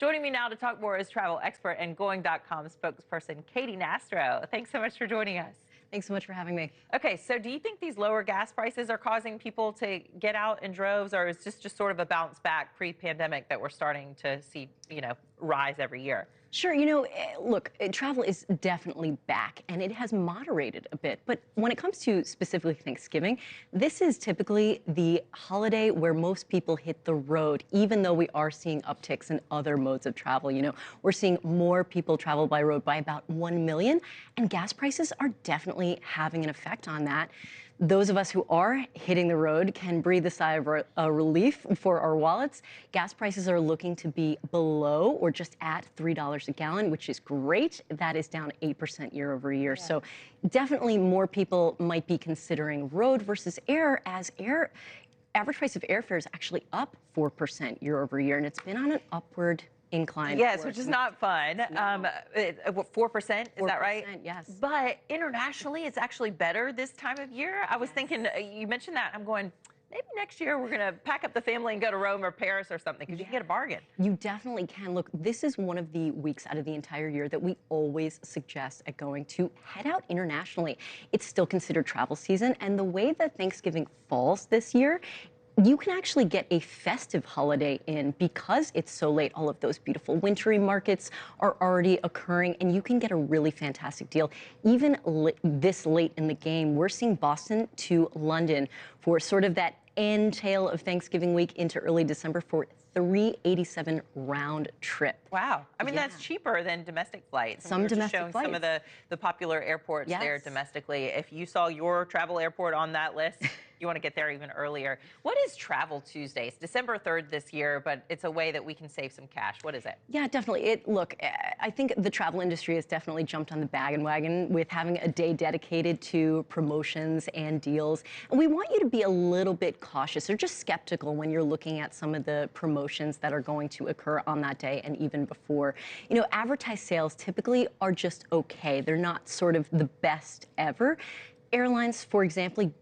Joining me now to talk more is travel expert and Going.com spokesperson Katy Nastro. Thanks so much for joining us. Thanks so much for having me. Okay, so do you think these lower gas prices are causing people to get out in droves, or is this just sort of a bounce back pre-pandemic that we're starting to see, rise every year? Sure, look, travel is definitely back and it has moderated a bit. But when it comes to specifically Thanksgiving, this is typically the holiday where most people hit the road, even though we are seeing upticks in other modes of travel. We're seeing more people travel by road by about 1 million, and gas prices are definitely having an effect on that. Those of us who are hitting the road can breathe a sigh of relief for our wallets. Gas prices are looking to be below or just at $3 a gallon, which is great. That is down 8% year over year. Yeah. So definitely more people might be considering road versus air, as average price of airfare is actually up 4% year over year, and it's been on an upward incline. Yes, which is not fun. No. 4%, is that right? Yes. But internationally, it's actually better this time of year. I was thinking, you mentioned that, I'm going, maybe next year we're going to pack up the family and go to Rome or Paris or something, because you can get a bargain. You definitely can. Look, this is one of the weeks out of the entire year that we always suggest at Going to head out internationally. It's still considered travel season, and the way that Thanksgiving falls this year, you can actually get a festive holiday in because it's so late. All of those beautiful wintry markets are already occurring, and you can get a really fantastic deal. Even this late in the game, we're seeing Boston to London for sort of that end tail of Thanksgiving week into early December for $387 round trip. Wow. I mean, that's cheaper than domestic flights. Some domestic showing flights. Some of the popular airports there domestically. If you saw your travel airport on that list, you want to get there even earlier. What is Travel Tuesday? It's December 3rd this year, but it's a way that we can save some cash. What is it? Yeah, definitely. Look, I think the travel industry has definitely jumped on the bandwagon with having a day dedicated to promotions and deals. And we want you to be a little bit cautious or just skeptical when you're looking at some of the promotions that are going to occur on that day and even before. Advertised sales typically are just okay. They're not sort of the best ever. Airlines, for example,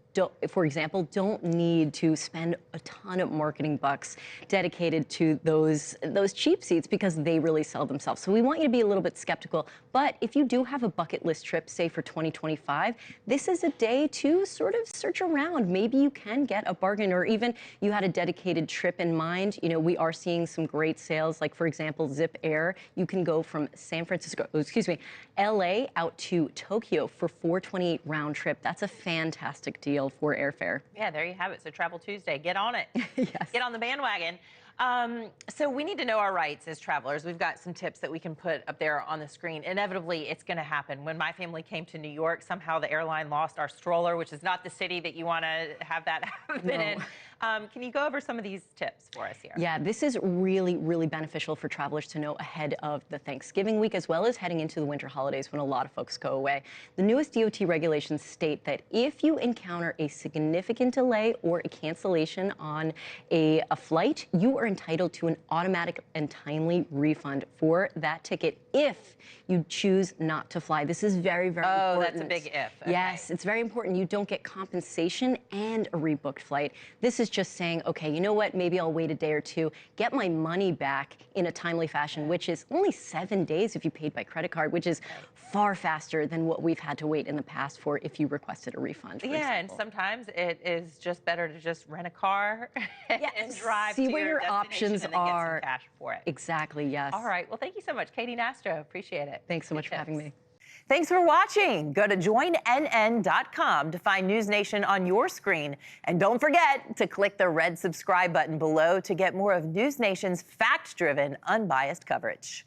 don't need to spend a ton of marketing bucks dedicated to those cheap seats because they really sell themselves. So we want you to be a little bit skeptical. But if you do have a bucket list trip, say for 2025, this is a day to sort of search around. Maybe you can get a bargain, or even you had a dedicated trip in mind. We are seeing some great sales, like for example, Zip Air. You can go from LA out to Tokyo for $428 round trip. That's a fantastic deal for airfare. Yeah, there you have it. So Travel Tuesday, get on it. Yes. Get on the bandwagon. So we need to know our rights as travelers. We've got some tips that we can put up there on the screen. Inevitably, it's going to happen. When my family came to New York, somehow the airline lost our stroller, which is not the city that you want to have that happen in. Can you go over some of these tips for us here? Yeah, this is really, really beneficial for travelers to know ahead of the Thanksgiving week, as well as heading into the winter holidays when a lot of folks go away. The newest DOT regulations state that if you encounter a significant delay or a cancellation on a flight, you are entitled to an automatic and timely refund for that ticket if you choose not to fly. This is very, very important. Oh, that's a big if. Okay. Yes, it's very important. You don't get compensation and a rebooked flight. This is just saying, okay, you know what? Maybe I'll wait a day or two, get my money back in a timely fashion, which is only 7 days if you paid by credit card, which is far faster than what we've had to wait in the past for if you requested a refund. Yeah, and sometimes it is just better to just rent a car and drive See to where your options and then are. Get some cash for it. Exactly, yes. All right. Well, thank you so much, Katy Nastro. Appreciate it. Thanks so much for having me. Thanks for watching. Go to joinnn.com to find NewsNation on your screen. And don't forget to click the red subscribe button below to get more of NewsNation's fact-driven, unbiased coverage.